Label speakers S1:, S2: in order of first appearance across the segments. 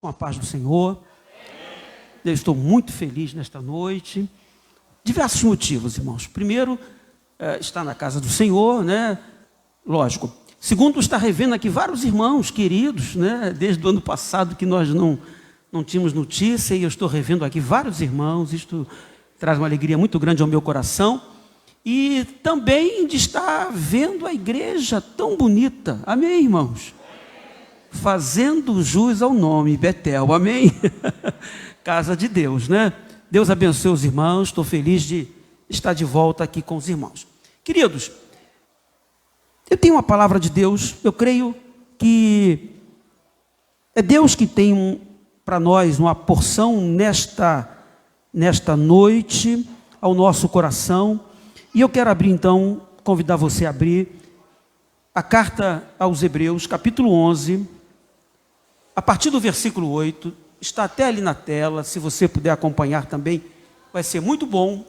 S1: Com a paz do Senhor. Eu estou muito feliz nesta noite. Diversos motivos, irmãos. Primeiro, estar na casa do Senhor, né? Lógico. Segundo, estar revendo aqui vários irmãos queridos, né? Desde o ano passado que nós não tínhamos notícia, e eu estou revendo aqui vários irmãos. Isto traz uma alegria muito grande ao meu coração. E também de estar vendo a igreja tão bonita. Amém, irmãos? Fazendo jus ao nome Betel, amém? Casa de Deus, né? Deus abençoe os irmãos, estou feliz de estar de volta aqui com os irmãos. Queridos, eu tenho uma palavra de Deus, eu creio que é Deus que tem para nós uma porção nesta noite, ao nosso coração, e eu quero abrir então, convidar você a abrir a carta aos Hebreus, capítulo 11, a partir do versículo 8, está até ali na tela, se você puder acompanhar também, vai ser muito bom.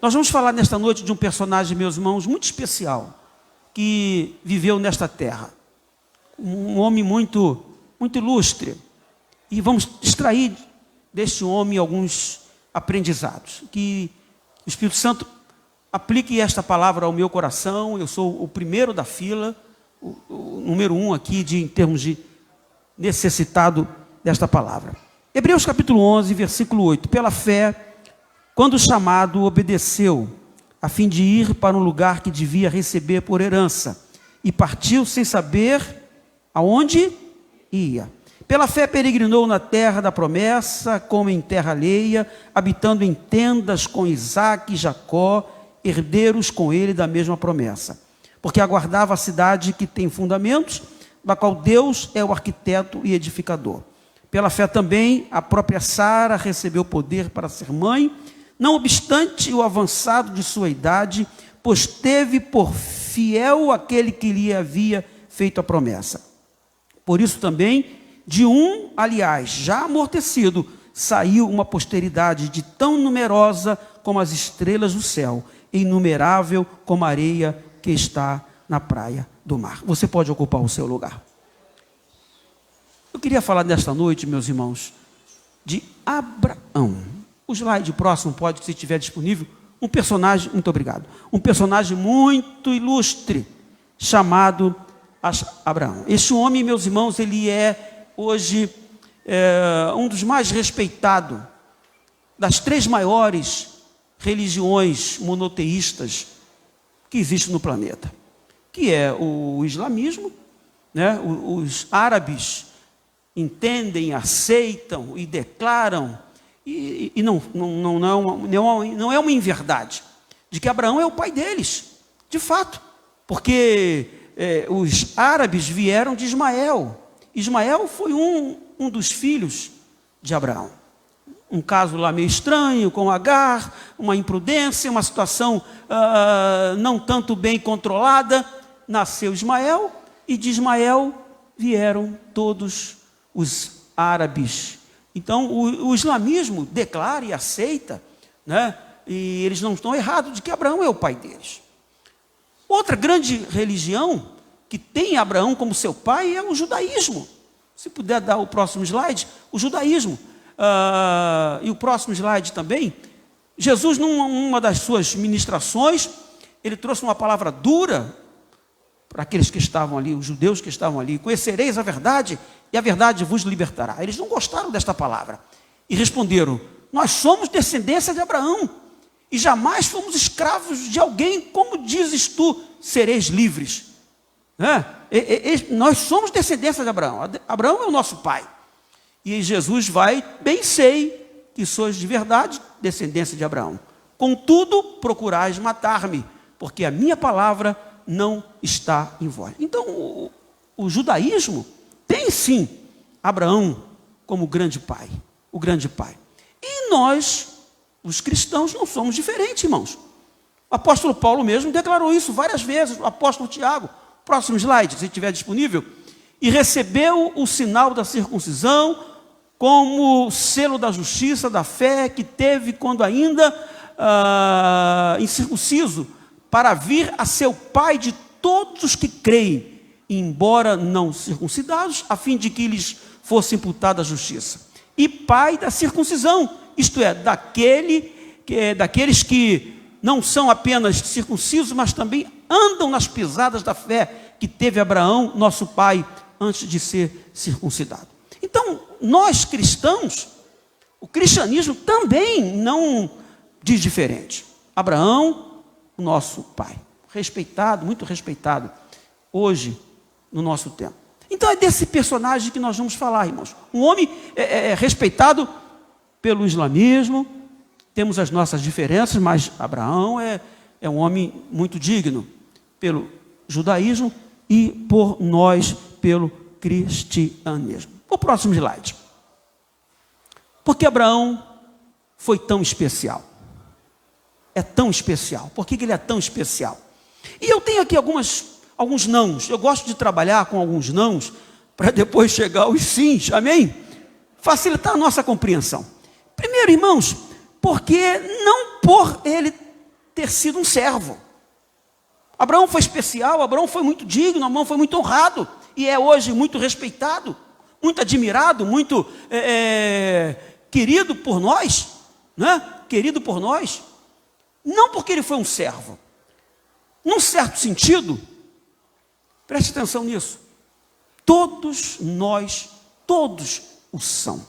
S1: Nós vamos falar nesta noite de um personagem, meus irmãos, muito especial, que viveu nesta terra. Um homem muito ilustre. E vamos extrair deste homem alguns aprendizados. Que o Espírito Santo aplique esta palavra ao meu coração. Eu sou o primeiro da fila, o número 1 aqui em termos de necessitado desta palavra. Hebreus capítulo 11, versículo 8. Pela fé, quando chamado, obedeceu, a fim de ir para um lugar que devia receber por herança, e partiu sem saber aonde ia. Pela fé peregrinou na terra da promessa, como em terra alheia, habitando em tendas com Isaque e Jacó, herdeiros com ele da mesma promessa. Porque aguardava a cidade que tem fundamentos, da qual Deus é o arquiteto e edificador. Pela fé também, a própria Sara recebeu poder para ser mãe, não obstante o avançado de sua idade, pois teve por fiel aquele que lhe havia feito a promessa. Por isso também, de um, aliás, já amortecido, saiu uma posteridade de tão numerosa como as estrelas do céu, e inumerável como a areia que está na praia do mar. Você pode ocupar o seu lugar. Eu queria falar nesta noite, meus irmãos, de Abraão. O slide próximo pode, se estiver disponível, um personagem, muito obrigado, um personagem muito ilustre, chamado Abraão. Este homem, meus irmãos, ele é hoje um dos mais respeitados das 3 maiores religiões monoteístas que existem no planeta, que é o islamismo, né? Os árabes entendem, aceitam e declaram, e não é uma inverdade, de que Abraão é o pai deles, de fato, porque os árabes vieram de Ismael. Ismael foi um dos filhos de Abraão. Um caso lá meio estranho, com Agar, uma imprudência, uma situação não tanto bem controlada. Nasceu Ismael, e de Ismael vieram todos os árabes. Então, o islamismo declara e aceita, né? E eles não estão errados de que Abraão é o pai deles. Outra grande religião que tem Abraão como seu pai é o judaísmo. Se puder dar o próximo slide, o judaísmo. E o próximo slide também. Jesus, numa das suas ministrações, ele trouxe uma palavra dura para aqueles que estavam ali, os judeus que estavam ali: conhecereis a verdade, e a verdade vos libertará. Eles não gostaram desta palavra e responderam: nós somos descendência de Abraão, e jamais fomos escravos de alguém. Como dizes tu, sereis livres? Nós somos descendência de Abraão. Abraão é o nosso pai. E Jesus vai: bem sei que sois de verdade descendência de Abraão, contudo procurais matar-me, porque a minha palavra não está em vós. Então o judaísmo tem sim Abraão como grande pai, o grande pai. E nós, os cristãos, não somos diferentes, irmãos. O apóstolo Paulo mesmo declarou isso várias vezes. O apóstolo Tiago, próximo slide, se estiver disponível. E recebeu o sinal da circuncisão como selo da justiça, da fé que teve quando ainda incircunciso, para vir a ser o pai de todos os que creem, embora não circuncidados, a fim de que lhes fosse imputada a justiça. E pai da circuncisão, isto é, daqueles que não são apenas circuncisos, mas também andam nas pisadas da fé que teve Abraão, nosso pai, antes de ser circuncidado. Então, nós cristãos, o cristianismo também não diz diferente. Abraão, o nosso pai, respeitado, muito respeitado, hoje, no nosso tempo. Então é desse personagem que nós vamos falar, irmãos. Um homem respeitado pelo islamismo, temos as nossas diferenças, mas Abraão é um homem muito digno pelo judaísmo e por nós, pelo cristianismo. O próximo slide. Por que Abraão foi tão especial? É tão especial. Por que ele é tão especial? E eu tenho aqui alguns nãos. Eu gosto de trabalhar com alguns nãos para depois chegar aos sims, amém? Facilitar a nossa compreensão. Primeiro, irmãos, porque não por ele ter sido um servo. Abraão foi especial, Abraão foi muito digno, Abraão foi muito honrado e é hoje muito respeitado, muito admirado, muito querido por nós, né? Querido por nós. Não porque ele foi um servo. Num certo sentido, preste atenção nisso. Todos nós, todos o são.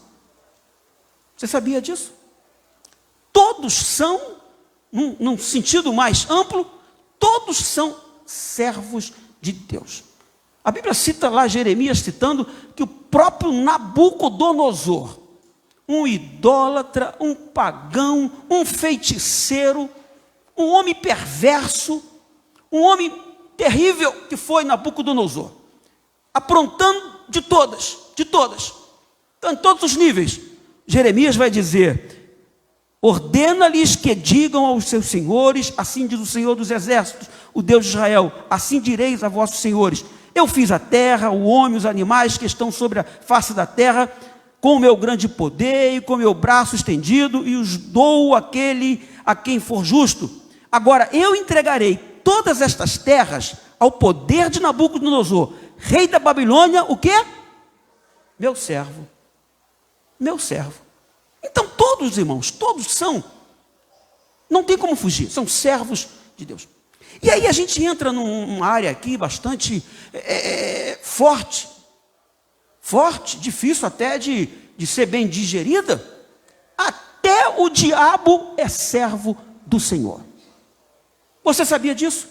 S1: Você sabia disso? Todos são, num sentido mais amplo, todos são servos de Deus. A Bíblia cita lá Jeremias citando que o próprio Nabucodonosor, um idólatra, um pagão, um feiticeiro, um homem perverso, um homem terrível que foi Nabucodonosor, aprontando de todas, então, em todos os níveis. Jeremias vai dizer: ordena-lhes que digam aos seus senhores, assim diz o Senhor dos Exércitos, o Deus de Israel, assim direis a vossos senhores: eu fiz a terra, o homem, os animais que estão sobre a face da terra, com o meu grande poder e com o meu braço estendido, e os dou àquele a quem for justo. Agora eu entregarei todas estas terras ao poder de Nabucodonosor, rei da Babilônia, o quê? Meu servo. Meu servo. Então todos, irmãos, todos são, não tem como fugir, são servos de Deus. E aí a gente entra numa área aqui bastante forte, difícil até de ser bem digerida. Até o diabo é servo do Senhor. Você sabia disso?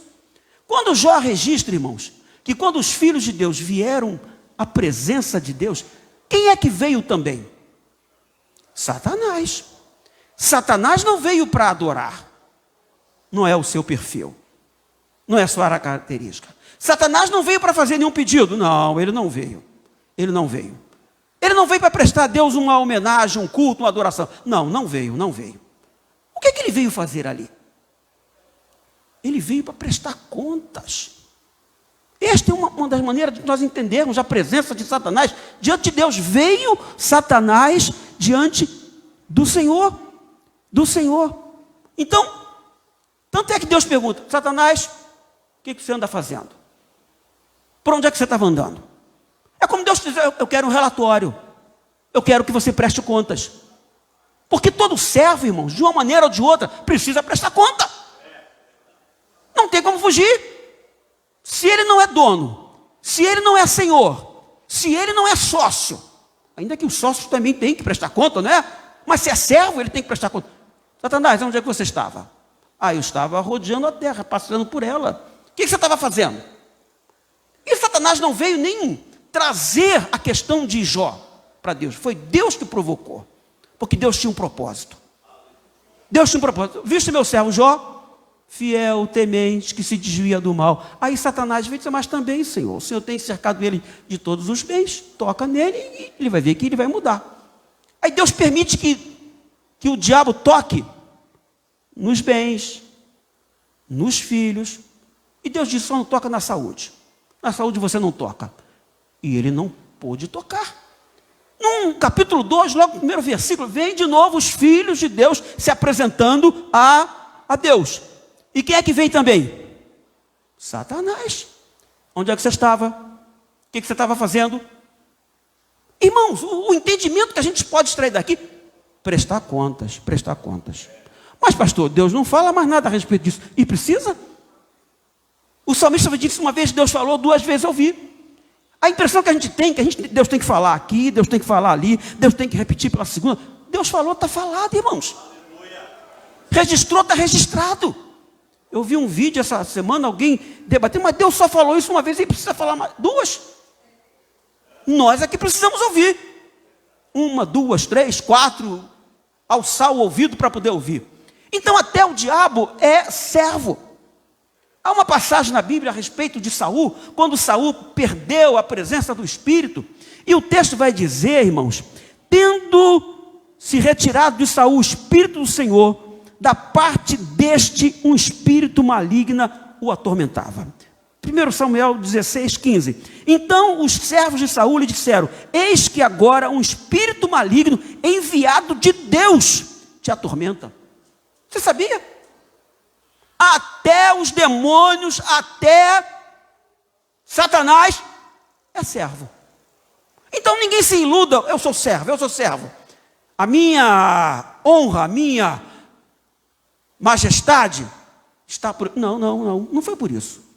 S1: Quando Jó registra, irmãos, que quando os filhos de Deus vieram à presença de Deus, quem é que veio também? Satanás. Satanás não veio para adorar. Não é o seu perfil. Não é a sua característica. Satanás não veio para fazer nenhum pedido. Não, ele não veio. Ele não veio. Ele não veio para prestar a Deus uma homenagem, um culto, uma adoração. Não veio. O que ele veio fazer ali? Ele veio para prestar contas. Esta é uma das maneiras de nós entendermos a presença de Satanás diante de Deus. Veio Satanás diante do Senhor. Então, tanto é que Deus pergunta: Satanás, o que você anda fazendo? Por onde é que você estava andando? É como Deus diz: eu quero um relatório. Eu quero que você preste contas. Porque todo servo, irmãos, de uma maneira ou de outra, precisa prestar conta. Não tem como fugir. Se ele não é dono, se ele não é senhor, se ele não é sócio, ainda que o sócio também tem que prestar conta, né? Mas se é servo, ele tem que prestar conta. Satanás, onde é que você estava? Eu estava rodeando a terra, passando por ela. O que você estava fazendo? E Satanás não veio nem trazer a questão de Jó para Deus. Foi Deus que provocou. Porque Deus tinha um propósito. Viste meu servo Jó? Fiel, temente, que se desvia do mal. Aí Satanás veio dizer: mas também, Senhor, o Senhor tem cercado ele de todos os bens. Toca nele e ele vai ver que ele vai mudar. Aí Deus permite que o diabo toque nos bens, nos filhos. E Deus diz: só não toca na saúde. Na saúde você não toca. E ele não pôde tocar. No capítulo 2, logo no primeiro versículo, vem de novo os filhos de Deus se apresentando a Deus. E quem é que veio também? Satanás. Onde é que você estava? O que você estava fazendo? Irmãos, o entendimento que a gente pode extrair daqui, prestar contas, prestar contas. Mas pastor, Deus não fala mais nada a respeito disso. E precisa? O salmista disse uma vez, Deus falou, 2 vezes eu vi. A impressão que a gente tem, Deus tem que falar aqui, Deus tem que falar ali, Deus tem que repetir pela segunda. Deus falou, está falado, irmãos. Registrou, está registrado. Eu vi um vídeo essa semana, alguém debatendo, mas Deus só falou isso uma vez e precisa falar mais 2. Nós aqui precisamos ouvir. 1, 2, 3, 4, alçar o ouvido para poder ouvir. Então até o diabo é servo. Há uma passagem na Bíblia a respeito de Saul, quando Saul perdeu a presença do Espírito, e o texto vai dizer, irmãos, tendo se retirado de Saul o Espírito do Senhor, da parte deste um espírito maligno o atormentava. 1 Samuel 16, 15. Então os servos de Saul lhe disseram, eis que agora um espírito maligno enviado de Deus te atormenta. Você sabia? Até os demônios, até Satanás é servo. Então ninguém se iluda, eu sou servo, eu sou servo. A minha honra, a minha majestade está por... Não foi por isso.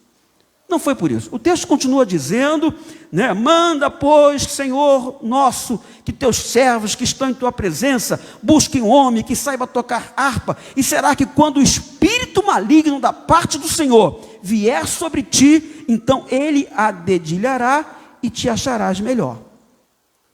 S1: Não foi por isso. O texto continua dizendo, né? Manda, pois, Senhor nosso, que teus servos que estão em tua presença busquem um homem que saiba tocar harpa. E será que quando o espírito maligno da parte do Senhor vier sobre ti, então ele a dedilhará e te acharás melhor.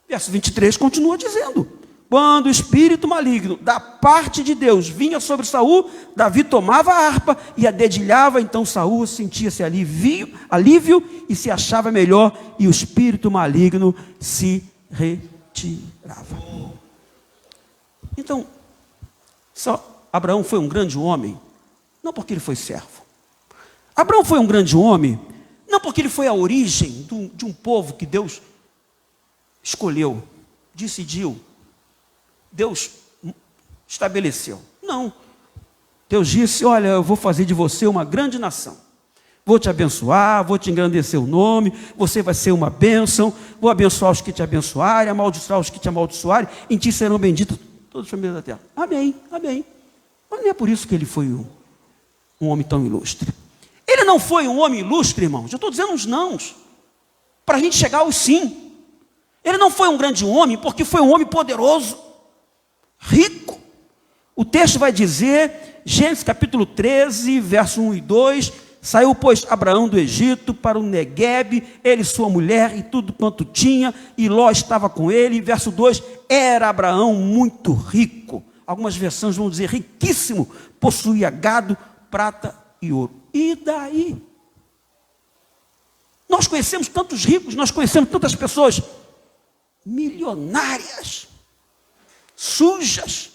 S1: Verso 23 continua dizendo, quando o espírito maligno da parte de Deus vinha sobre Saul, Davi tomava a harpa e a dedilhava, então Saul sentia-se alívio e se achava melhor, e o espírito maligno se retirava. Então, só Abraão foi um grande homem, não porque ele foi servo. Abraão foi um grande homem, não porque ele foi a origem de um povo que Deus escolheu, decidiu, Deus estabeleceu. Não. Deus disse, olha, eu vou fazer de você uma grande nação. Vou te abençoar, vou te engrandecer o nome, você vai ser uma bênção, vou abençoar os que te abençoarem, amaldiçoar os que te amaldiçoarem, em ti serão benditas todas as famílias da terra. Amém, amém. Mas não é por isso que ele foi um homem tão ilustre. Ele não foi um homem ilustre, irmãos. Eu estou dizendo uns nãos, para a gente chegar aos sim. Ele não foi um grande homem, porque foi um homem poderoso, rico. O texto vai dizer, Gênesis capítulo 13, verso 1 e 2, saiu, pois, Abraão do Egito para o Neguebe, ele, sua mulher e tudo quanto tinha, e Ló estava com ele. Verso 2, era Abraão muito rico. Algumas versões vão dizer riquíssimo, possuía gado, prata e ouro. E daí? Nós conhecemos tantos ricos, nós conhecemos tantas pessoas milionárias, sujas,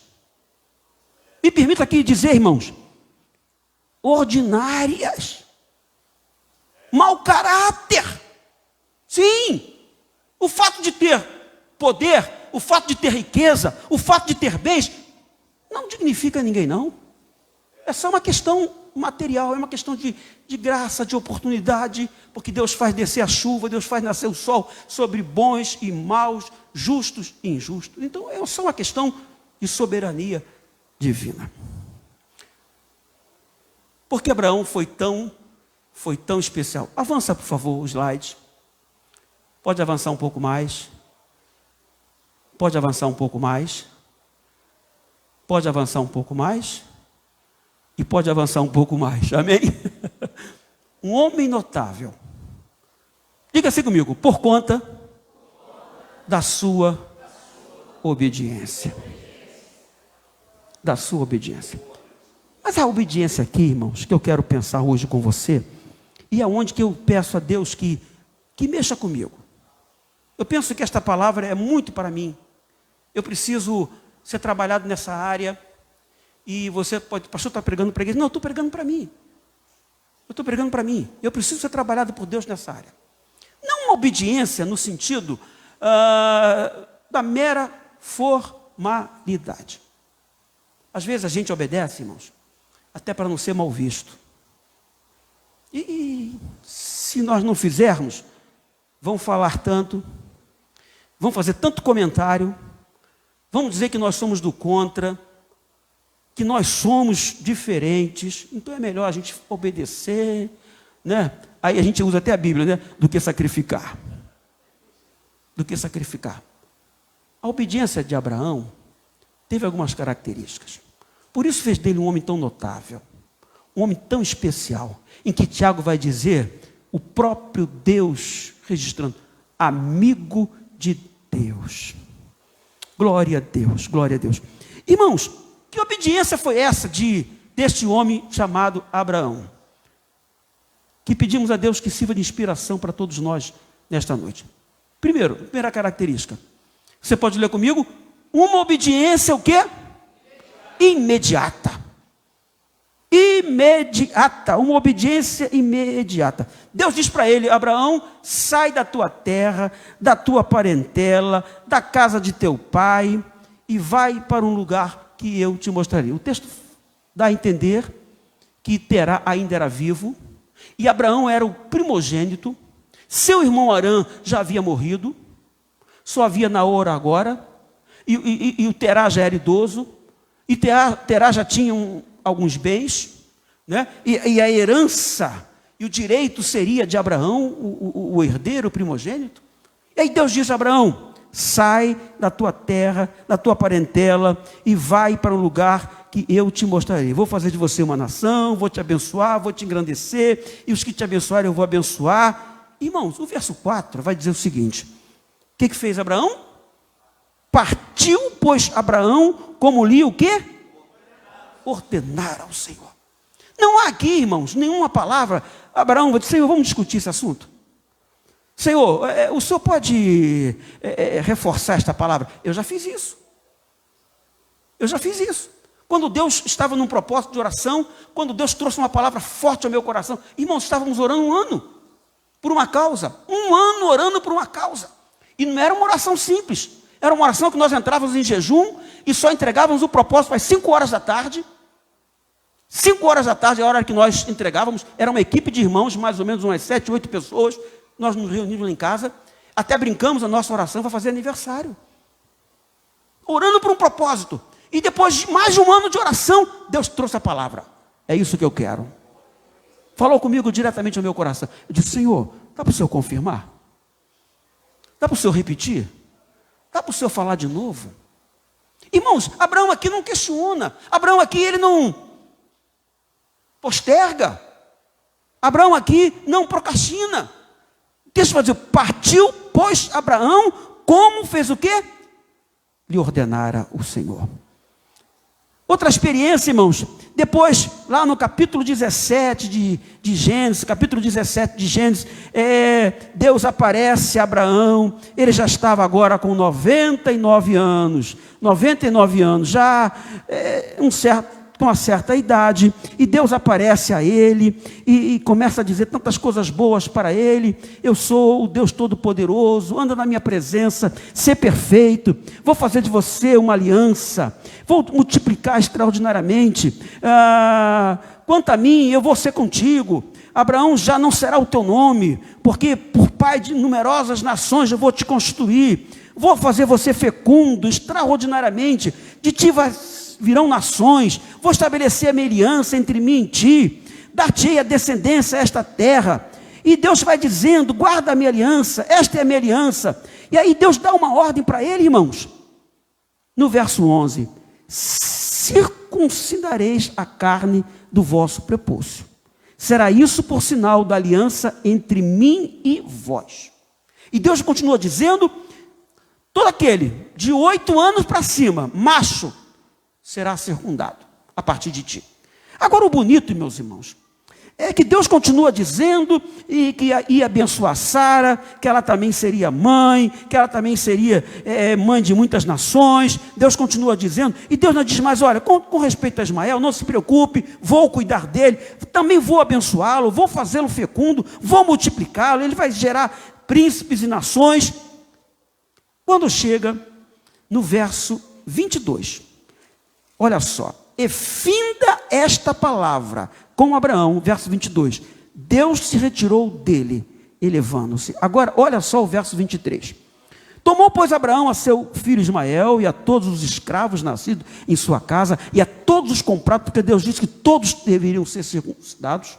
S1: me permita aqui dizer, irmãos, ordinárias, mau caráter. Sim, o fato de ter poder, o fato de ter riqueza, o fato de ter bens, não dignifica ninguém, não. É só uma questão material, é uma questão de graça, de oportunidade, porque Deus faz descer a chuva, Deus faz nascer o sol sobre bons e maus, justos e injustos. Então é só uma questão de soberania divina. Porque Abraão foi tão especial. Avança, por favor, o slide. Pode avançar um pouco mais. Pode avançar um pouco mais. Pode avançar um pouco mais. E pode avançar um pouco mais. Amém? Um homem notável. Diga assim comigo. Por conta da sua obediência. Da sua obediência. Mas a obediência aqui, irmãos, que eu quero pensar hoje com você, e aonde que eu peço a Deus que mexa comigo. Eu penso que esta palavra é muito para mim. Eu preciso ser trabalhado nessa área. E você pode, pastor, está pregando para a igreja. Não, eu estou pregando para mim. Eu estou pregando para mim. Eu preciso ser trabalhado por Deus nessa área. Não uma obediência no sentido da mera formalidade. Às vezes a gente obedece, irmãos, até para não ser mal visto. E se nós não fizermos, vão falar tanto, vão fazer tanto comentário, vamos dizer que nós somos do contra, que nós somos diferentes, então é melhor a gente obedecer, né? Aí a gente usa até a Bíblia, né? Do que sacrificar. Do que sacrificar. A obediência de Abraão teve algumas características. Por isso fez dele um homem tão notável, um homem tão especial, em que Tiago vai dizer, o próprio Deus registrando, amigo de Deus. Glória a Deus, glória a Deus. Irmãos, que obediência foi essa deste homem chamado Abraão? Que pedimos a Deus que sirva de inspiração para todos nós nesta noite. Primeira característica. Você pode ler comigo? Uma obediência o quê? Imediata. Imediata. Uma obediência imediata. Deus diz para ele, Abraão, sai da tua terra, da tua parentela, da casa de teu pai e vai para um lugar que eu te mostrarei. O texto dá a entender que Terá ainda era vivo e Abraão era o primogênito. Seu irmão Arã já havia morrido, só havia Naor agora, e o Terá já era idoso, e Terá já tinha alguns bens, né? E a herança e o direito seria de Abraão, o herdeiro, o primogênito. E aí Deus diz a Abraão, sai da tua terra, da tua parentela, e vai para um lugar que eu te mostrarei. Vou fazer de você uma nação, vou te abençoar, vou te engrandecer, e os que te abençoarem eu vou abençoar. Irmãos, o verso 4 vai dizer o seguinte, o que fez Abraão? Partiu, pois, Abraão, como lhe o quê? Ordenar ao Senhor. Não há aqui, irmãos, nenhuma palavra. Abraão vai dizer, Senhor, vamos discutir esse assunto. Senhor, o Senhor pode reforçar esta palavra? Eu já fiz isso. Eu já fiz isso. Quando Deus estava num propósito de oração, quando Deus trouxe uma palavra forte ao meu coração, irmãos, estávamos orando um ano. Por uma causa, um ano orando por uma causa, e não era uma oração simples, era uma oração que nós entrávamos em jejum, e só entregávamos o propósito às 5 horas da tarde, 5 horas da tarde, a hora que nós entregávamos, era uma equipe de irmãos, mais ou menos umas 7, 8 pessoas, nós nos reunimos em casa, até brincamos a nossa oração para fazer aniversário, orando por um propósito, e depois de mais de um ano de oração, Deus trouxe a palavra, é isso que eu quero. Falou comigo diretamente ao meu coração. Eu disse, Senhor, dá para o Senhor confirmar? Dá para o Senhor repetir? Dá para o Senhor falar de novo? Irmãos, Abraão aqui não questiona. Abraão aqui, ele não posterga. Abraão aqui não procrastina. Deixa eu dizer, partiu, pois, Abraão, como fez o quê? Lhe ordenara o Senhor. Outra experiência, irmãos, depois, lá no capítulo 17 de Gênesis, Deus aparece a Abraão, ele já estava agora com 99 anos, já com uma certa idade, e Deus aparece a ele, e começa a dizer tantas coisas boas para ele, eu sou o Deus Todo-Poderoso, anda na minha presença, ser perfeito, vou fazer de você uma aliança, vou multiplicar extraordinariamente, quanto a mim, eu vou ser contigo, Abraão já não será o teu nome, porque por pai de numerosas nações eu vou te constituir, vou fazer você fecundo extraordinariamente, de ti virão nações, vou estabelecer a minha aliança entre mim e ti, dar-te-ei a descendência a esta terra, e Deus vai dizendo, guarda a minha aliança, esta é a minha aliança, e aí Deus dá uma ordem para ele, irmãos, no verso 11, circuncidareis a carne do vosso prepúcio, será isso por sinal da aliança entre mim e vós, e Deus continua dizendo, todo aquele de 8 anos para cima, macho, será circundado a partir de ti. Agora o bonito, meus irmãos, é que Deus continua dizendo e que ia abençoar Sara, que ela também seria mãe, que ela também seria mãe de muitas nações. Deus continua dizendo, e Deus não diz mais, olha, com respeito a Ismael, não se preocupe, vou cuidar dele, também vou abençoá-lo, vou fazê-lo fecundo, vou multiplicá-lo, ele vai gerar príncipes e nações. Quando chega no verso 22, olha só, e finda esta palavra com Abraão, verso 22, Deus se retirou dele, elevando-se. Agora, olha só o verso 23, Tomou, pois, Abraão a seu filho Ismael e a todos os escravos nascidos em sua casa e a todos os comprados, porque Deus disse que todos deveriam ser circuncidados,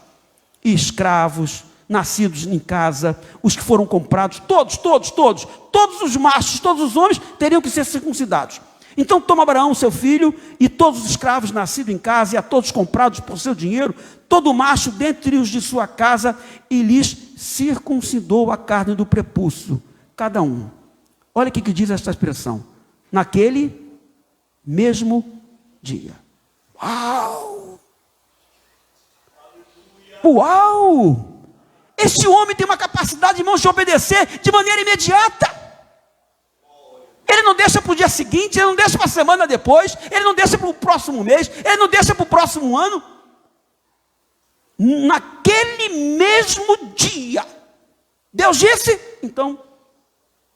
S1: e escravos nascidos em casa, os que foram comprados, todos os machos, todos os homens teriam que ser circuncidados. Então toma Abraão seu filho e todos os escravos nascidos em casa e a todos comprados por seu dinheiro, todo macho dentre os de sua casa, e lhes circuncidou a carne do prepúcio, cada um. Olha o que diz esta expressão: naquele mesmo dia. Uau! Uau! Este homem tem uma capacidade, irmãos, de obedecer de maneira imediata. Ele não deixa para o dia seguinte, ele não deixa para a semana depois, ele não deixa para o próximo mês, ele não deixa para o próximo ano. Naquele mesmo dia, Deus disse, então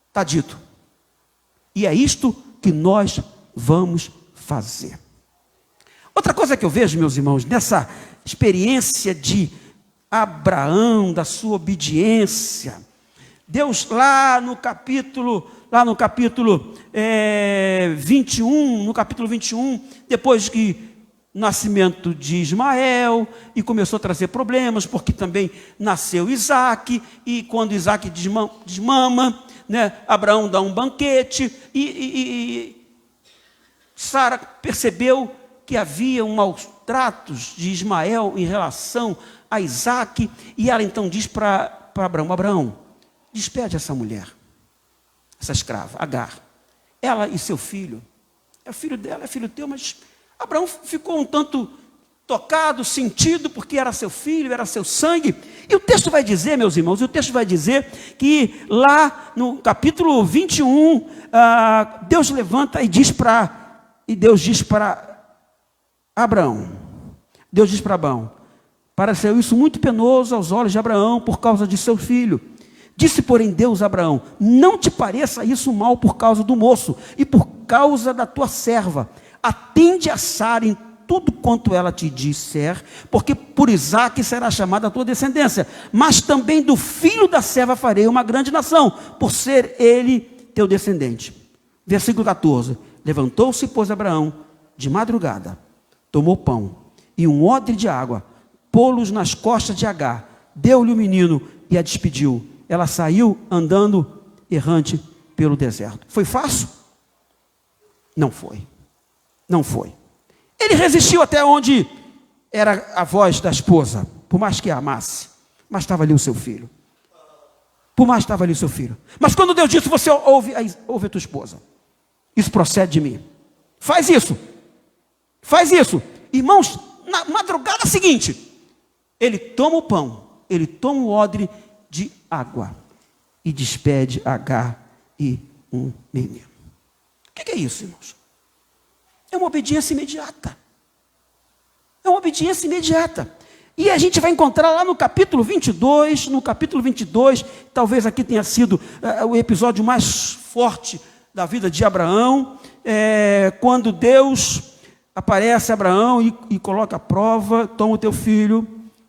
S1: está dito. E é isto que nós vamos fazer. Outra coisa que eu vejo, meus irmãos, nessa experiência de Abraão, da sua obediência, Deus lá no capítulo 21, depois que nascimento de Ismael, e começou a trazer problemas, porque também nasceu Isaque, e quando Isaque desmama, né, Abraão dá um banquete, e Sara percebeu que havia maus tratos de Ismael em relação a Isaque, e ela então diz para Abraão: Abraão, despede essa mulher, essa escrava, Agar, ela e seu filho. É filho dela, é filho teu, mas Abraão ficou um tanto tocado, sentido, porque era seu filho, era seu sangue. E o texto vai dizer, meus irmãos, que lá no capítulo 21, Deus levanta e diz para Abraão, pareceu isso muito penoso aos olhos de Abraão por causa de seu filho. Disse, porém, Deus a Abraão: não te pareça isso mal por causa do moço e por causa da tua serva. Atende a Sara em tudo quanto ela te disser, porque por Isaque será chamada a tua descendência, mas também do filho da serva farei uma grande nação, por ser ele teu descendente. Versículo 14. Levantou-se, pois, Abraão de madrugada, tomou pão e um odre de água, pô-los nas costas de Agar, deu-lhe o menino e a despediu. Ela saiu andando errante pelo deserto. Foi fácil? Não foi. Não foi. Ele resistiu até onde era a voz da esposa, por mais que a amasse, mas estava ali o seu filho. Mas quando Deus disse: você ouve a tua esposa, isso procede de mim, faz isso. Irmãos, na madrugada seguinte, ele toma o pão, ele toma o odre de água e despede Agar e um menino. O que é isso, irmãos? É uma obediência imediata. E a gente vai encontrar lá no capítulo 22, talvez aqui tenha sido o episódio mais forte da vida de Abraão, quando Deus aparece a Abraão e coloca a prova: toma o teu filho,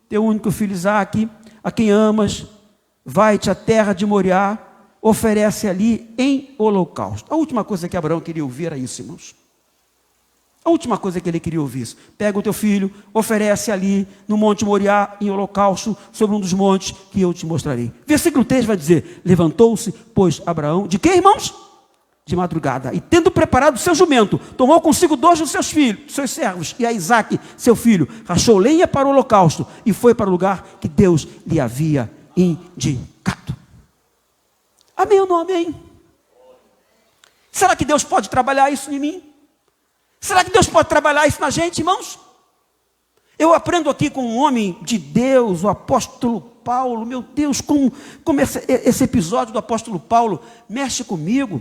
S1: teu único filho Isaque, a quem amas, vai-te à terra de Moriá, oferece ali em holocausto. A última coisa que Abraão queria ouvir era isso, irmãos. A última coisa que ele queria ouvir isso: pega o teu filho, oferece ali no monte Moriá em holocausto, sobre um dos montes que eu te mostrarei. Versículo 3 vai dizer: levantou-se, pois, Abraão, de quê, irmãos? De madrugada, e tendo preparado o seu jumento, tomou consigo 2 dos seus filhos, seus servos, e a Isaque, seu filho, rachou lenha para o holocausto, e foi para o lugar que Deus lhe havia indicado. Amém ou não amém? Será que Deus pode trabalhar isso em mim? Será que Deus pode trabalhar isso na gente, irmãos? Eu aprendo aqui com um homem de Deus, o apóstolo Paulo. Meu Deus, como esse episódio do apóstolo Paulo mexe comigo.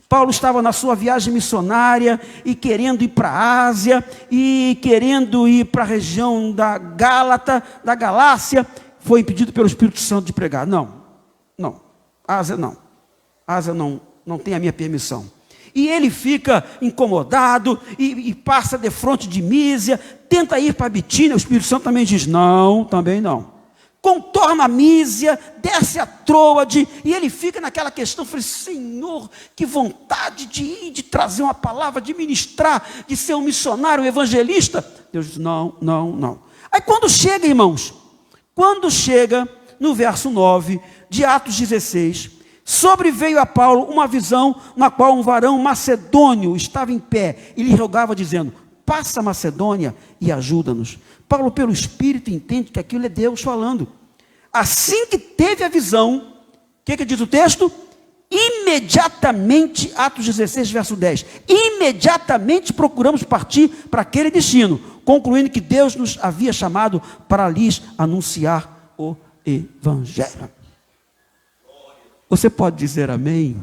S1: Paulo estava na sua viagem missionária e querendo ir para a Ásia e querendo ir para a região da Galácia, foi impedido pelo Espírito Santo de pregar. Ásia não tem a minha permissão. E ele fica incomodado e passa de fronte de Mísia, tenta ir para Bitínia. O Espírito Santo também diz: não, também não. contorna a Mísia, desce a Troade, e ele fica naquela questão, falei, Senhor, que vontade de ir, de trazer uma palavra, de ministrar, de ser um missionário, um evangelista. Deus diz, não, não, não. Aí quando chega, irmãos, no verso 9 de Atos 16, sobreveio a Paulo uma visão na qual um varão macedônio estava em pé e lhe rogava dizendo, passa a Macedônia e ajuda-nos. Paulo, pelo Espírito, entende que aquilo é Deus falando. Assim que teve a visão, o que diz o texto? Imediatamente, Atos 16, verso 10, imediatamente procuramos partir para aquele destino, concluindo que Deus nos havia chamado para lhes anunciar o Evangelho. Você pode dizer amém?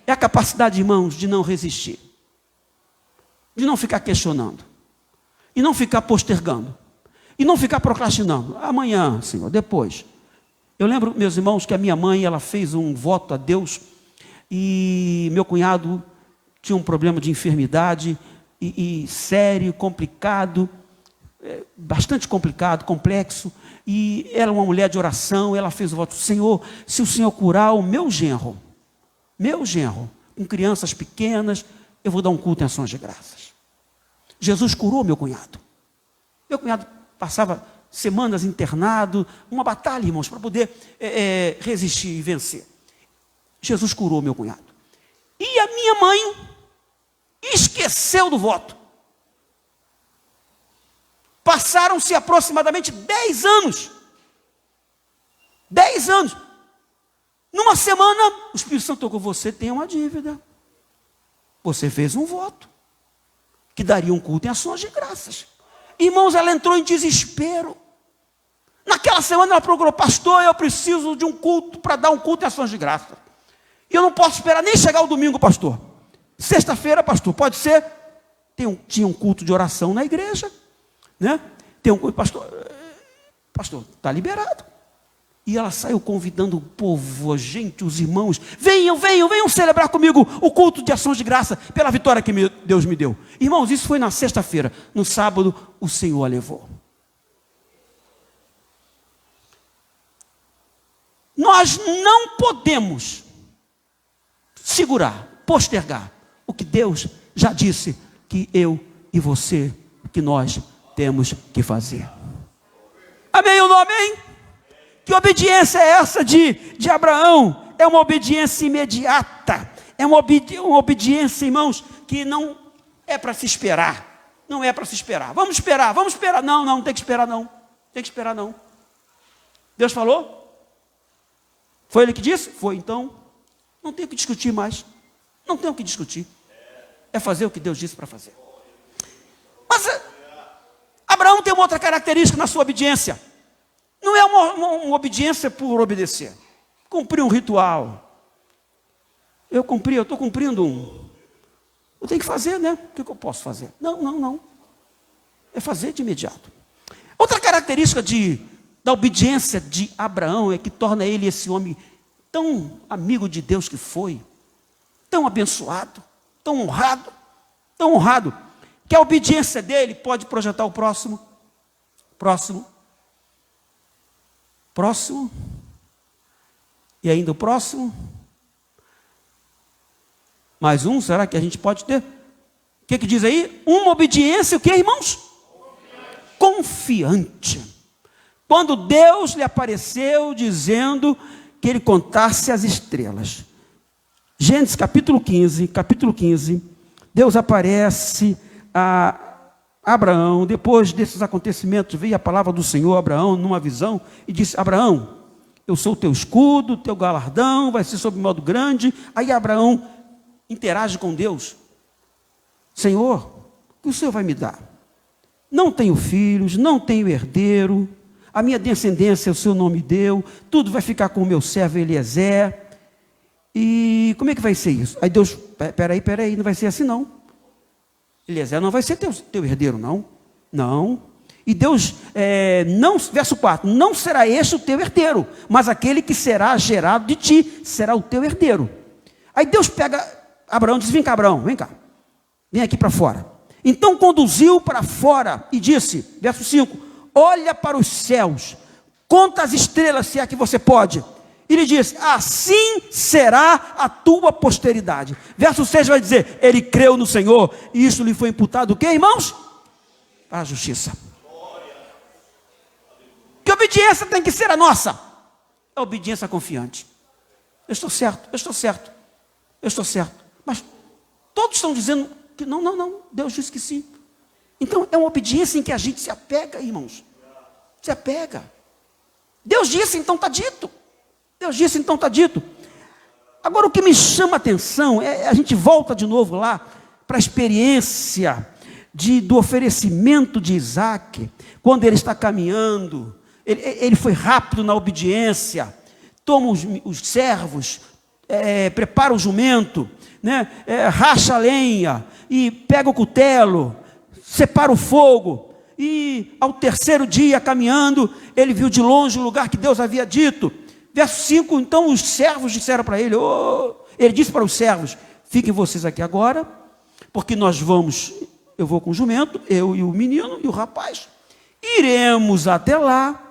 S1: É a capacidade, irmãos, de não resistir, de não ficar questionando, e não ficar postergando, e não ficar procrastinando. Amanhã, Senhor, depois. Eu lembro, meus irmãos, que a minha mãe, ela fez um voto a Deus, e meu cunhado tinha um problema de enfermidade, e sério, complicado, bastante complicado, complexo, e ela é uma mulher de oração, ela fez o voto, Senhor, se o Senhor curar o meu genro, com crianças pequenas, eu vou dar um culto em ações de graças. Jesus curou meu cunhado. Meu cunhado passava semanas internado, uma batalha, irmãos, para poder resistir e vencer. Jesus curou meu cunhado. E a minha mãe esqueceu do voto. Passaram-se aproximadamente 10 anos. 10 anos. Numa semana, o Espírito Santo tocou, você tem uma dívida. Você fez um voto, que daria um culto em ações de graças. Irmãos, ela entrou em desespero. Naquela semana ela procurou, pastor, eu preciso de um culto para dar um culto em ações de graças. E eu não posso esperar nem chegar o domingo, pastor. Sexta-feira, pastor, pode ser? Tinha um culto de oração na igreja, né? Tem um culto, pastor, está liberado. E ela saiu convidando o povo, a gente, os irmãos, venham celebrar comigo o culto de ações de graça, pela vitória que Deus me deu. Irmãos, isso foi na sexta-feira. No sábado, o Senhor a levou. Nós não podemos segurar, postergar o que Deus já disse que eu e você, que nós temos que fazer. Amém ou não amém? Que obediência é essa de Abraão? É uma obediência imediata. É uma obediência, irmãos, que não é para se esperar. Não é para se esperar. Vamos esperar. Não tem que esperar não. Tem que esperar não. Deus falou? Foi Ele que disse? Foi, então. Não tem o que discutir mais. Não tem o que discutir. É fazer o que Deus disse para fazer. Mas Abraão tem uma outra característica na sua obediência. Não é uma obediência por obedecer. Cumprir um ritual. Eu estou cumprindo um. Eu tenho que fazer, né? O que eu posso fazer? Não. É fazer de imediato. Outra característica da obediência de Abraão é que torna ele esse homem tão amigo de Deus que foi, tão abençoado, tão honrado, que a obediência dele pode projetar o próximo, e ainda o próximo, mais um, será que a gente pode ter? O que diz aí? Uma obediência, o que, irmãos? Confiante. Quando Deus lhe apareceu dizendo que ele contasse as estrelas. Gênesis capítulo 15, Deus aparece a Abraão, depois desses acontecimentos, veio a palavra do Senhor a Abraão numa visão e disse, Abraão, eu sou o teu escudo, teu galardão vai ser sob modo grande. Aí Abraão interage com Deus. Senhor, o que o Senhor vai me dar? Não tenho filhos, não tenho herdeiro, a minha descendência o Senhor não me deu, tudo vai ficar com o meu servo Eliezer. E como é que vai ser isso? Aí Deus, peraí, não vai ser assim não. Eliezer não vai ser teu herdeiro, não. Não. E Deus, verso 4, não será este o teu herdeiro, mas aquele que será gerado de ti, será o teu herdeiro. Aí Deus pega Abraão e diz, vem cá Abraão, vem cá, vem aqui para fora. Então conduziu para fora e disse, verso 5, olha para os céus, Conta as estrelas, se é que você pode. E ele diz: assim será a tua posteridade. Verso 6 vai dizer: ele creu no Senhor, e isso lhe foi imputado o quê, irmãos? Para a justiça. Que obediência tem que ser a nossa? A obediência confiante. Eu estou certo, eu estou certo, eu estou certo. Mas todos estão dizendo que não, Deus disse que sim. Então é uma obediência em que a gente se apega, irmãos. Se apega. Deus disse, então está dito. Deus disse, então está dito. Agora o que me chama a atenção é a gente volta de novo lá para a experiência do oferecimento de Isaac, quando ele está caminhando. Ele foi rápido na obediência, toma os servos, prepara o jumento, né? Racha a lenha, e pega o cutelo, separa o fogo, e ao terceiro dia caminhando, ele viu de longe o lugar que Deus havia dito. Verso 5, então os servos disseram para ele, ele disse para os servos: fiquem vocês aqui agora, porque eu vou com o jumento, eu e o menino e o rapaz, iremos até lá,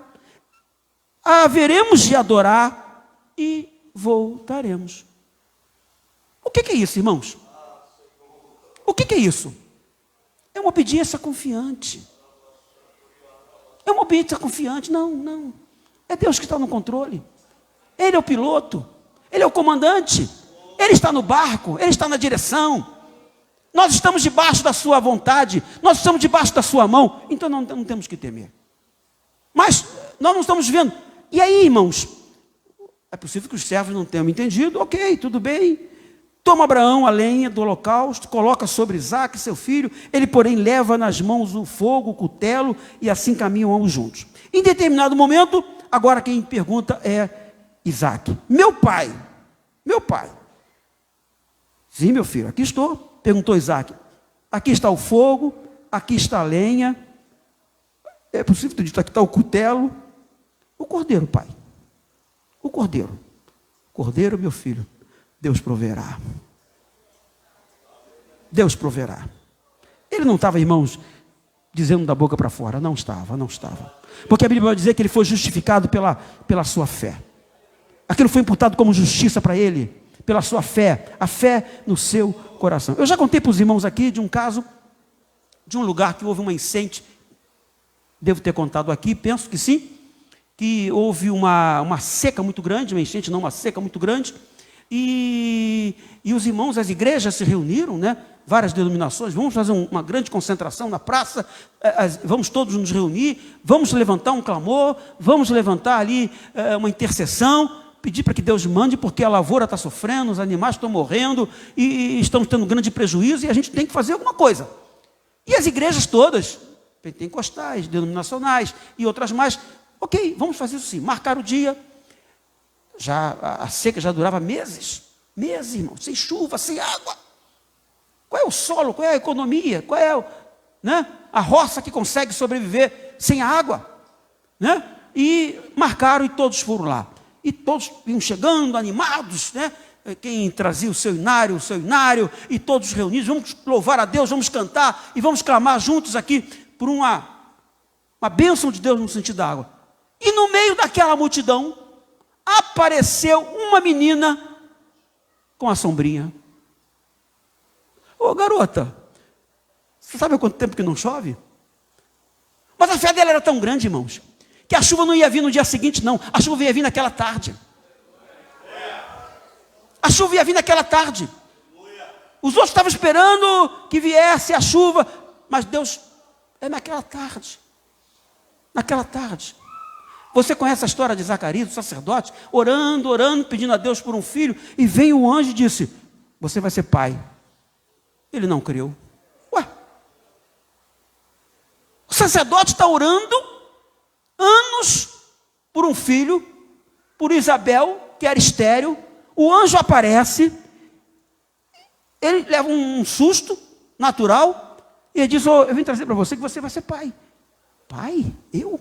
S1: haveremos de adorar e voltaremos. O que é isso, irmãos? O que é isso? É uma obediência confiante. É uma obediência confiante. Não. É Deus que está no controle. Ele é o piloto. Ele é o comandante. Ele está no barco. Ele está na direção. Nós estamos debaixo da sua vontade. Nós estamos debaixo da sua mão. Então não temos que temer. Mas nós não estamos vendo. E aí, irmãos, é possível que os servos não tenham entendido. Ok, tudo bem. Toma Abraão a lenha do holocausto, coloca sobre Isaque, seu filho. Ele, porém, leva nas mãos o fogo, o cutelo, e assim caminham ambos juntos. Em determinado momento, agora quem pergunta é Isaque. Meu pai. Sim, meu filho, aqui estou. Perguntou Isaque. Aqui está o fogo, aqui está a lenha. É possível ter dito, aqui está o cutelo. O cordeiro, pai. O cordeiro. Cordeiro, meu filho. Deus proverá. Deus proverá. Ele não estava, irmãos, dizendo da boca para fora. Não estava. Porque a Bíblia vai dizer que ele foi justificado pela sua fé. Aquilo foi imputado como justiça para ele, pela sua fé. A fé no seu coração. Eu já contei para os irmãos aqui de um caso, de um lugar que houve uma enchente. Devo ter contado aqui, penso que sim. Que houve uma seca muito grande, uma enchente não, uma seca muito grande. E os irmãos, as igrejas se reuniram, né? Várias denominações, vamos fazer uma grande concentração na praça, vamos todos nos reunir, vamos levantar um clamor, vamos levantar ali uma intercessão, pedir para que Deus mande, porque a lavoura está sofrendo, os animais estão morrendo, e estamos tendo grande prejuízo, e a gente tem que fazer alguma coisa. E as igrejas todas, pentecostais, denominacionais e outras mais, ok, vamos fazer isso sim, marcar o dia. A seca já durava meses, irmão, sem chuva, sem água. Qual é o solo, qual é a economia, qual é a roça que consegue sobreviver sem a água? Né? E marcaram e todos foram lá. E todos iam chegando, animados, né? Quem trazia o seu inário, e todos reunidos, vamos louvar a Deus, vamos cantar e vamos clamar juntos aqui por uma bênção de Deus no sentido da água. E no meio daquela multidão, apareceu uma menina com a sombrinha. Ô garota, você sabe há quanto tempo que não chove? Mas a fé dela era tão grande, irmãos, que a chuva não ia vir no dia seguinte, não. A chuva ia vir naquela tarde. A chuva ia vir naquela tarde. Os outros estavam esperando que viesse a chuva, mas Deus, naquela tarde. Naquela tarde. Você conhece a história de Zacarias, o sacerdote, orando, pedindo a Deus por um filho, e veio o anjo e disse: você vai ser pai. Ele não creu. Ué, o sacerdote está orando anos por um filho, por Isabel, que era estéril. O anjo aparece, ele leva um susto natural, e ele diz: eu vim trazer para você que você vai ser pai. Pai? Eu?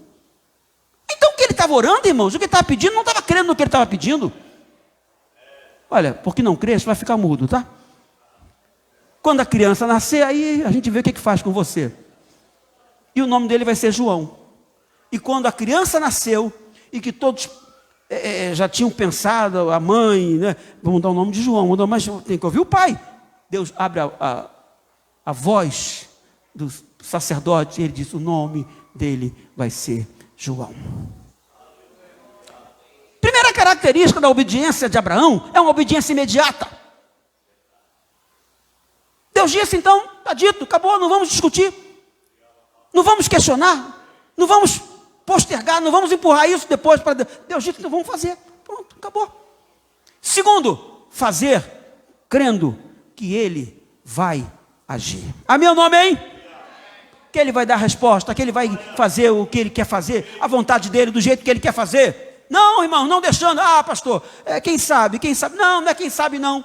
S1: Então o que ele estava orando, irmãos, o que ele estava pedindo, não estava crendo no que ele estava pedindo. Olha, porque não crê, você vai ficar mudo, tá? Quando a criança nascer, aí a gente vê o que faz com você. E o nome dele vai ser João. E quando a criança nasceu, e que todos já tinham pensado, a mãe, né? Vamos dar o nome de João, mas tem que ouvir o pai. Deus abre a voz do sacerdote e ele diz: o nome dele vai ser João. Primeira característica da obediência de Abraão é uma obediência imediata. Deus disse, então, está dito, acabou, não vamos discutir, não vamos questionar, não vamos postergar, não vamos empurrar isso depois para Deus. Deus disse, então vamos fazer, pronto, acabou. Segundo, fazer crendo que Ele vai agir. Amém ou não amém? Que Ele vai dar a resposta, que Ele vai fazer o que Ele quer fazer, a vontade dEle, do jeito que Ele quer fazer. Não, irmão, não deixando, pastor, quem sabe, não, não é quem sabe não.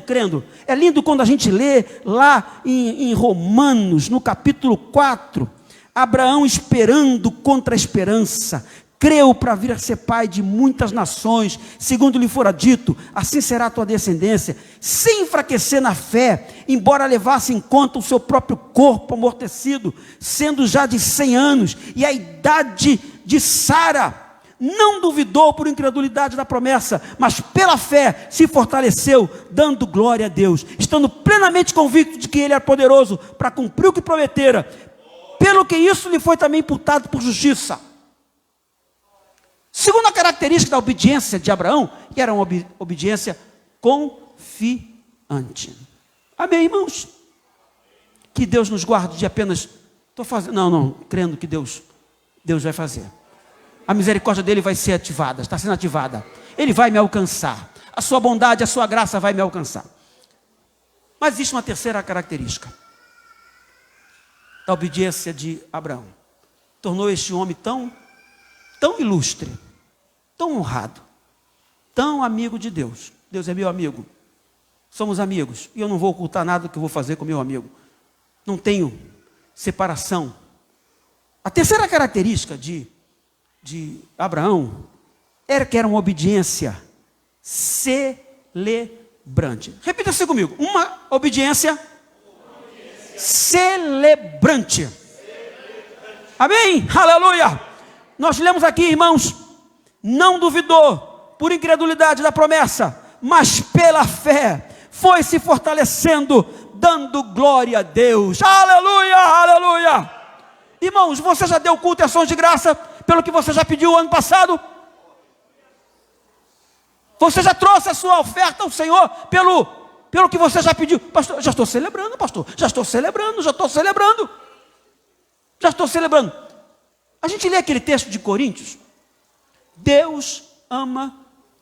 S1: Crendo. É lindo quando a gente lê lá em Romanos, no capítulo 4, Abraão esperando contra a esperança, creu para vir a ser pai de muitas nações, segundo lhe fora dito, assim será a tua descendência, sem enfraquecer na fé, embora levasse em conta o seu próprio corpo amortecido, sendo já de 100 anos, e a idade de Sara. Não duvidou por incredulidade da promessa, mas pela fé se fortaleceu, dando glória a Deus, estando plenamente convicto de que Ele era poderoso para cumprir o que prometera, pelo que isso lhe foi também imputado por justiça. Segunda característica da obediência de Abraão, que era uma obediência confiante. Amém, irmãos? Que Deus nos guarde de apenas, crendo que Deus vai fazer. A misericórdia dele vai ser ativada, está sendo ativada. Ele vai me alcançar. A sua bondade, a sua graça vai me alcançar. Mas existe uma terceira característica da obediência de Abraão. Tornou este homem tão ilustre, tão honrado, tão amigo de Deus. Deus é meu amigo. Somos amigos. E eu não vou ocultar nada do que eu vou fazer com meu amigo. Não tenho separação. A terceira característica de Abraão era que era uma obediência celebrante. Repita isso comigo. Uma obediência celebrante. Amém? Aleluia. Nós lemos aqui, irmãos, não duvidou por incredulidade da promessa, mas pela fé foi se fortalecendo, dando glória a Deus. Aleluia, aleluia. Irmãos, você já deu culto e ações de graça pelo que você já pediu ano passado? Você já trouxe a sua oferta ao Senhor pelo que você já pediu? Pastor, já estou celebrando, pastor. Já estou celebrando. A gente lê aquele texto de Coríntios. Deus ama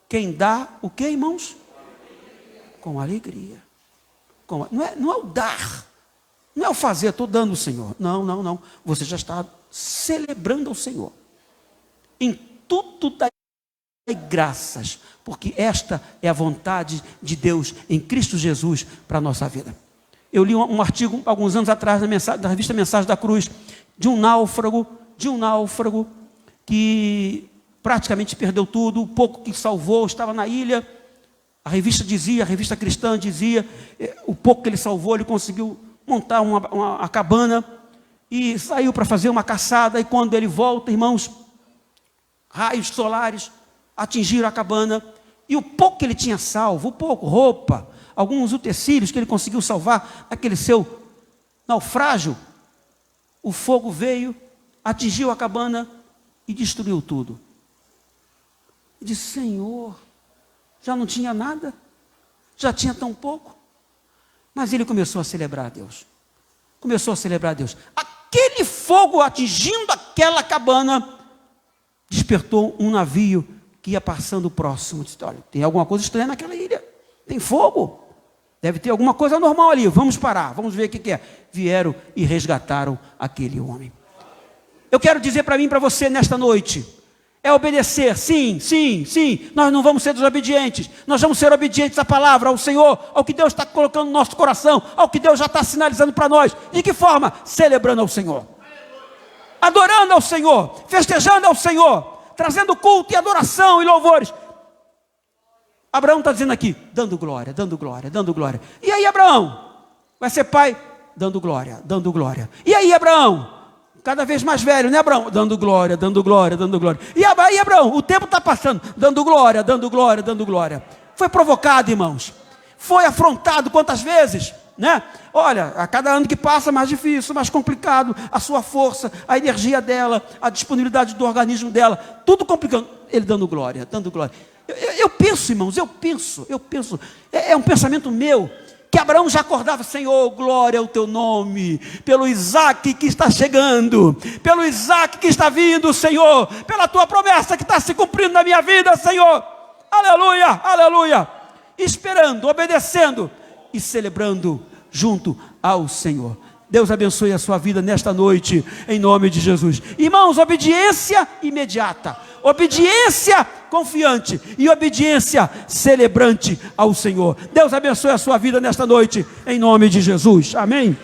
S1: quem dá o que, irmãos? Com alegria. Não é o dar. Não é o fazer, estou dando ao Senhor. Não. Você já está celebrando ao Senhor. Em tudo dai graças, porque esta é a vontade de Deus em Cristo Jesus para a nossa vida. Eu li um artigo alguns anos atrás na revista Mensagem da Cruz, de um náufrago que praticamente perdeu tudo, o pouco que salvou estava na ilha. A revista cristã dizia, o pouco que ele salvou, ele conseguiu montar uma cabana e saiu para fazer uma caçada, e quando ele volta, irmãos, raios solares atingiram a cabana, e o pouco que ele tinha salvo, roupa, alguns utensílios que ele conseguiu salvar, aquele seu naufrágio, o fogo veio, atingiu a cabana e destruiu tudo. E disse: Senhor, já não tinha nada, já tinha tão pouco. Mas ele começou a celebrar a Deus. Aquele fogo atingindo aquela cabana despertou um navio que ia passando próximo. Disse: olha, tem alguma coisa estranha naquela ilha. Tem fogo. Deve ter alguma coisa normal ali. Vamos parar, vamos ver o que é. Vieram e resgataram aquele homem. Eu quero dizer para mim e para você nesta noite: é obedecer, sim. Nós não vamos ser desobedientes. Nós vamos ser obedientes à palavra, ao Senhor, ao que Deus está colocando no nosso coração, ao que Deus já está sinalizando para nós. De que forma? Celebrando ao Senhor, adorando ao Senhor, festejando ao Senhor, trazendo culto e adoração e louvores. Abraão está dizendo aqui, dando glória. E aí, Abraão vai ser pai? Dando glória. E aí, Abraão? cada vez mais velho, né, Abraão? Dando glória, dando glória, dando glória. E aí, Abraão, o tempo está passando, dando glória, dando glória, dando glória. Foi provocado, irmãos. Foi afrontado quantas vezes, né? Olha, a cada ano que passa, mais difícil, mais complicado. A sua força, a energia dela, a disponibilidade do organismo dela, tudo complicando. Ele dando glória, dando glória. Eu penso, irmãos, eu penso. É um pensamento meu, que Abraão já acordava: Senhor, glória ao teu nome, pelo Isaac que está chegando, pelo Isaac que está vindo, Senhor, pela tua promessa que está se cumprindo na minha vida, Senhor. Aleluia, aleluia. Esperando, obedecendo e celebrando junto ao Senhor. Deus abençoe a sua vida nesta noite, em nome de Jesus. Irmãos, obediência imediata, obediência confiante e obediência celebrante ao Senhor. Deus abençoe a sua vida nesta noite, em nome de Jesus. Amém.